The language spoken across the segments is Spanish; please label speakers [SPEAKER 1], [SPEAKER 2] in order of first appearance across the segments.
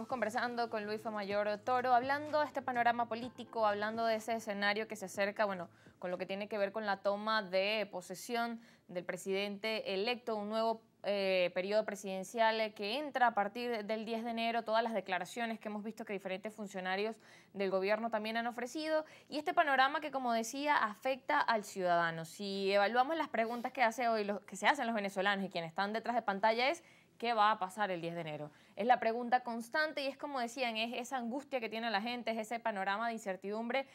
[SPEAKER 1] Estamos conversando con Luis Famayor Toro, hablando de este panorama político, hablando de ese escenario que se acerca, bueno, con lo que tiene que ver con la toma de posesión del presidente electo, un nuevo periodo presidencial que entra a partir del 10 de enero, todas las declaraciones que hemos visto que diferentes funcionarios del gobierno también han ofrecido, y este panorama que, como decía, afecta al ciudadano. Si evaluamos las preguntas que se hacen los venezolanos y quienes están detrás de pantalla es: ¿qué va a pasar el 10 de enero? Es la pregunta constante y es, como decían, es esa angustia que tiene la gente, es ese panorama de incertidumbre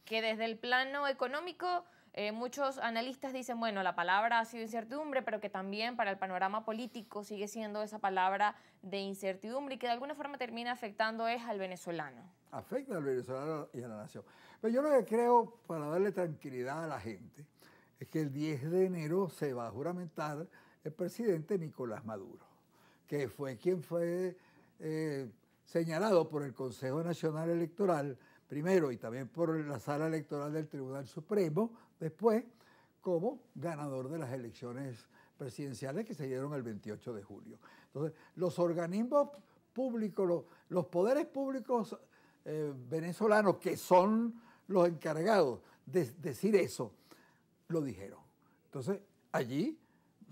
[SPEAKER 1] que desde el plano económico muchos analistas dicen, bueno, la palabra ha sido incertidumbre, pero que también para el panorama político sigue siendo esa palabra de incertidumbre y que de alguna forma termina afectando es al venezolano.
[SPEAKER 2] Afecta al venezolano y a la nación. Pero yo lo que creo, para darle tranquilidad a la gente, es que el 10 de enero se va a juramentar el presidente Nicolás Maduro, que fue quien fue señalado por el Consejo Nacional Electoral, primero, y también por la Sala Electoral del Tribunal Supremo, después, como ganador de las elecciones presidenciales que se dieron el 28 de julio. Entonces, los organismos públicos, los poderes públicos venezolanos, que son los encargados de decir eso, lo dijeron. Entonces, allí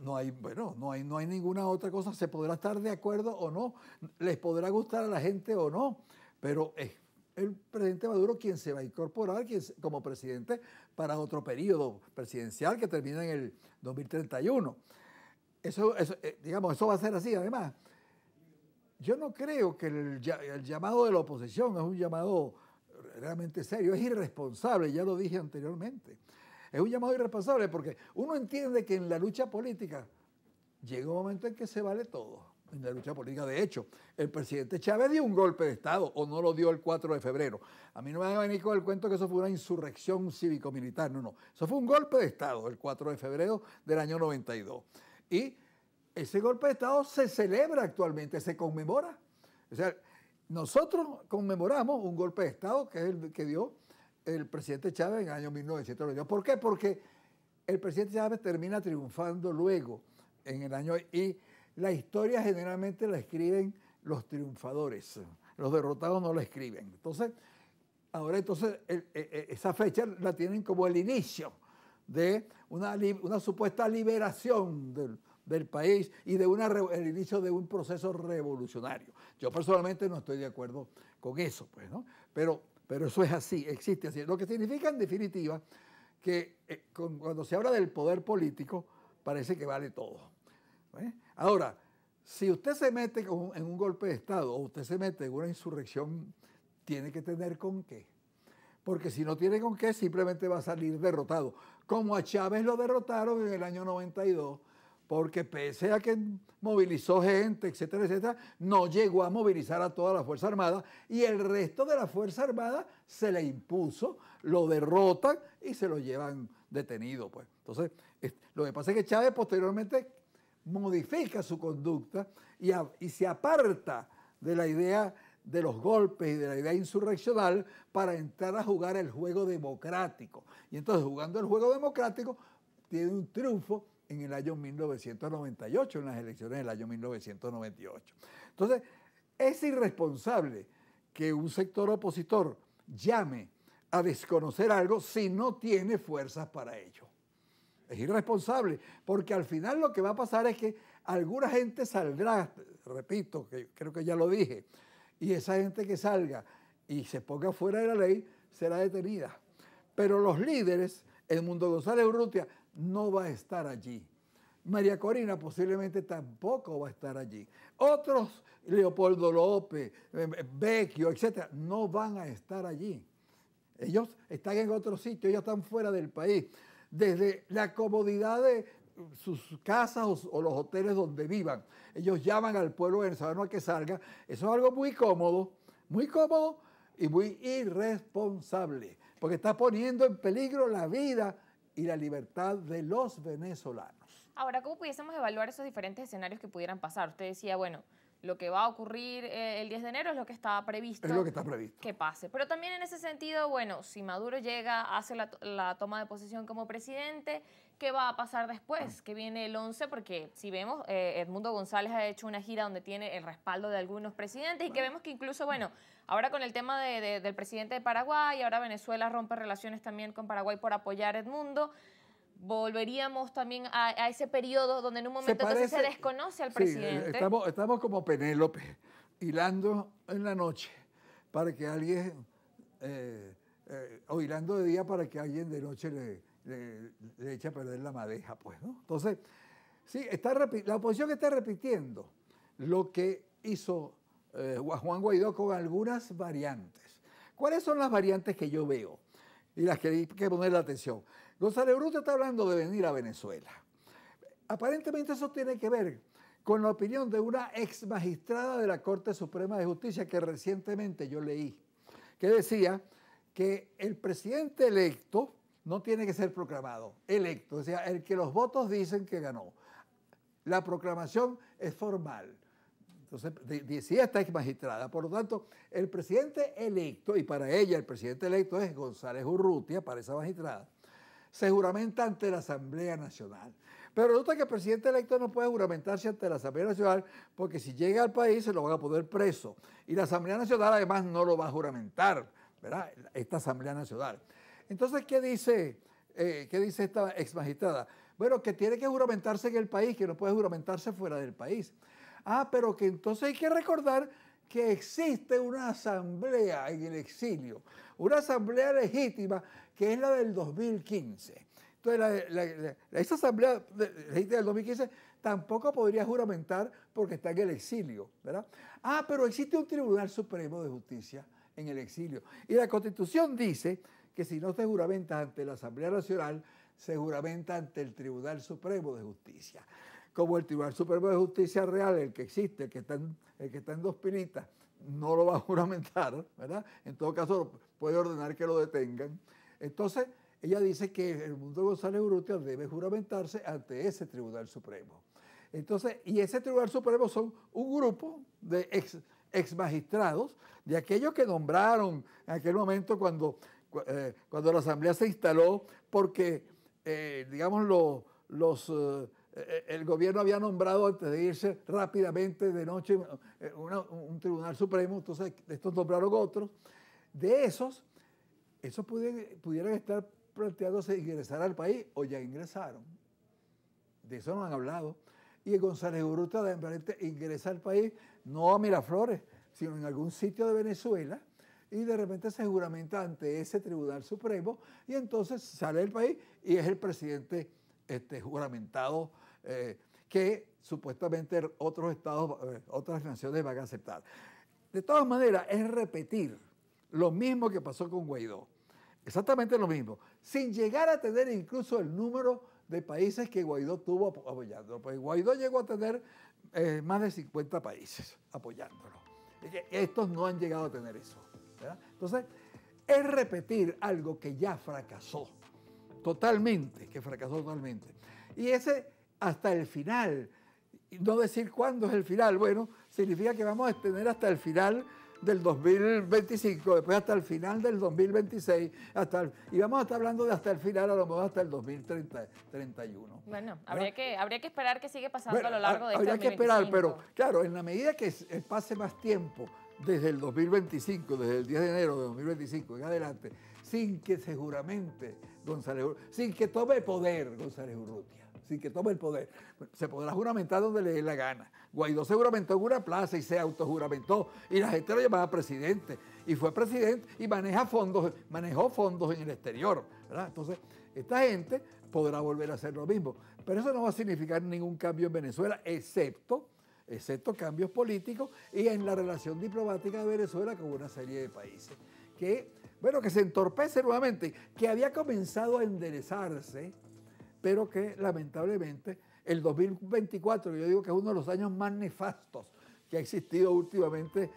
[SPEAKER 2] no hay ninguna otra cosa. Se podrá estar de acuerdo o no, les podrá gustar a la gente o no, pero es el presidente Maduro quien se va a incorporar como presidente para otro periodo presidencial que termina en el 2031. Eso va a ser así. Además, yo no creo que el llamado de la oposición es un llamado realmente serio, es irresponsable, ya lo dije anteriormente. Es un llamado irresponsable porque uno entiende que en la lucha política llega un momento en que se vale todo. En la lucha política, de hecho, el presidente Chávez dio un golpe de Estado, o no lo dio el 4 de febrero. A mí no me van a venir con el cuento que eso fue una insurrección cívico-militar, no. Eso fue un golpe de Estado, el 4 de febrero del año 92. Y ese golpe de Estado se celebra actualmente, se conmemora. O sea, nosotros conmemoramos un golpe de Estado que es el que dio el presidente Chávez en el año 1992. ¿Por qué? Porque el presidente Chávez termina triunfando luego en el año... Y la historia generalmente la escriben los triunfadores. Los derrotados no la escriben. Entonces, esa fecha la tienen como el inicio de una supuesta liberación del país y de el inicio de un proceso revolucionario. Yo personalmente no estoy de acuerdo con eso, pues, ¿no? Pero eso es así, existe así. Lo que significa, en definitiva, que cuando se habla del poder político, parece que vale todo. ¿Eh? Ahora, si usted se mete en un golpe de Estado o usted se mete en una insurrección, tiene que tener con qué. Porque si no tiene con qué, simplemente va a salir derrotado. Como a Chávez lo derrotaron en el año 92, porque pese a que movilizó gente, etcétera, etcétera, no llegó a movilizar a toda la Fuerza Armada y el resto de la Fuerza Armada se le impuso, lo derrotan y se lo llevan detenido, pues. Entonces, lo que pasa es que Chávez posteriormente modifica su conducta y se aparta de la idea de los golpes y de la idea insurreccional para entrar a jugar el juego democrático. Y entonces, jugando el juego democrático, tiene un triunfo en el año 1998, en las elecciones del año 1998. Entonces, es irresponsable que un sector opositor llame a desconocer algo si no tiene fuerzas para ello. Es irresponsable, porque al final lo que va a pasar es que alguna gente saldrá, repito, que creo que ya lo dije, y esa gente que salga y se ponga fuera de la ley será detenida. Pero los líderes, Edmundo González Urrutia no va a estar allí. María Corina posiblemente tampoco va a estar allí. Otros, Leopoldo López, Vecchio, etcétera, no van a estar allí. Ellos están en otro sitio, ellos están fuera del país. Desde la comodidad de sus casas o los hoteles donde vivan. Ellos llaman al pueblo venezolano a que salga. Eso es algo muy cómodo y muy irresponsable, porque está poniendo en peligro la vida y la libertad de los venezolanos.
[SPEAKER 1] Ahora, ¿cómo pudiésemos evaluar esos diferentes escenarios que pudieran pasar? Usted decía, bueno, lo que va a ocurrir el 10 de enero es lo que está previsto.
[SPEAKER 2] Es lo que está previsto.
[SPEAKER 1] Que pase. Pero también en ese sentido, bueno, si Maduro llega, hace la toma de posesión como presidente, ¿qué va a pasar después? ¿Qué viene el 11? Porque si vemos, Edmundo González ha hecho una gira donde tiene el respaldo de algunos presidentes y que vemos que incluso, bueno, ahora con el tema del presidente de Paraguay, ahora Venezuela rompe relaciones también con Paraguay por apoyar a Edmundo. Volveríamos también a ese periodo donde en un momento entonces se desconoce al presidente.
[SPEAKER 2] Estamos como Penélope, hilando en la noche para que alguien, o hilando de día para que alguien de noche le eche a perder la madeja, pues, ¿no? Entonces, sí, la oposición está repitiendo lo que hizo Juan Guaidó con algunas variantes. ¿Cuáles son las variantes que yo veo y las que hay que poner la atención? González Urrutia está hablando de venir a Venezuela. Aparentemente eso tiene que ver con la opinión de una ex magistrada de la Corte Suprema de Justicia que recientemente yo leí, que decía que el presidente electo no tiene que ser proclamado, electo, o sea, el que los votos dicen que ganó. La proclamación es formal. Entonces, decía esta ex magistrada, por lo tanto, el presidente electo, y para ella el presidente electo es González Urrutia, para esa magistrada, se juramenta ante la Asamblea Nacional. Pero resulta que el presidente electo no puede juramentarse ante la Asamblea Nacional porque si llega al país se lo van a poner preso. Y la Asamblea Nacional además no lo va a juramentar, ¿verdad? Esta Asamblea Nacional. Entonces, ¿qué dice esta ex magistrada? Bueno, que tiene que juramentarse en el país, que no puede juramentarse fuera del país. Pero que entonces hay que recordar que existe una asamblea en el exilio, una asamblea legítima que es la del 2015. Entonces, esa asamblea legítima del 2015 tampoco podría juramentar porque está en el exilio, ¿verdad? Pero existe un Tribunal Supremo de Justicia en el exilio. Y la Constitución dice que si no se juramenta ante la Asamblea Nacional, se juramenta ante el Tribunal Supremo de Justicia. Como el Tribunal Supremo de Justicia real, el que existe, el que está en Dos Pinitas, no lo va a juramentar, ¿verdad? En todo caso, puede ordenar que lo detengan. Entonces, ella dice que Edmundo González Urrutia debe juramentarse ante ese Tribunal Supremo. Entonces, y ese Tribunal Supremo son un grupo de ex magistrados, de aquellos que nombraron en aquel momento cuando la Asamblea se instaló, porque, digamos, el gobierno había nombrado antes de irse rápidamente de noche un Tribunal Supremo, entonces estos nombraron otros. De esos pudieran estar planteándose ingresar al país o ya ingresaron. De eso no han hablado. Y González Urrutia de repente ingresa al país, no a Miraflores, sino en algún sitio de Venezuela, y de repente se juramenta ante ese Tribunal Supremo y entonces sale del país y es el presidente juramentado que supuestamente otros estados, otras naciones van a aceptar. De todas maneras, es repetir lo mismo que pasó con Guaidó. Exactamente lo mismo, sin llegar a tener incluso el número de países que Guaidó tuvo apoyándolo. Pues Guaidó llegó a tener más de 50 países apoyándolo. Estos no han llegado a tener eso, ¿verdad? Entonces, es repetir algo que ya fracasó totalmente, Y ese hasta el final, no decir cuándo es el final, bueno, significa que vamos a tener hasta el final del 2025, después hasta el final del 2026, y vamos a estar hablando de hasta el final, a lo mejor hasta el 2031.
[SPEAKER 1] Bueno, habría que esperar que sigue pasando a lo largo de este 2025.
[SPEAKER 2] Habría que esperar, pero claro, en la medida que pase más tiempo desde el 2025, desde el 10 de enero de 2025 en adelante, sin que se juramente González Urrutia, sin que tome poder González Urrutia, sin que tome el poder, se podrá juramentar donde le dé la gana. Guaidó se juramentó en una plaza y se autojuramentó y la gente lo llamaba presidente y fue presidente y manejó fondos en el exterior, ¿verdad? Entonces, esta gente podrá volver a hacer lo mismo, pero eso no va a significar ningún cambio en Venezuela, excepto cambios políticos y en la relación diplomática de Venezuela con una serie de países que se entorpece nuevamente, que había comenzado a enderezarse, pero que lamentablemente el 2024, yo digo que es uno de los años más nefastos que ha existido últimamente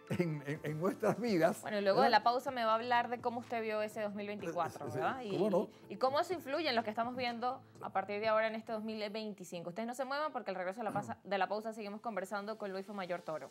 [SPEAKER 2] en nuestras vidas.
[SPEAKER 1] Bueno, y luego de la pausa me va a hablar de cómo usted vio ese 2024, ¿verdad?
[SPEAKER 2] ¿Cómo no?
[SPEAKER 1] Y cómo eso influye en lo que estamos viendo a partir de ahora en este 2025. Ustedes no se muevan porque al regreso de la pausa seguimos conversando con Luis Fumayor Toro.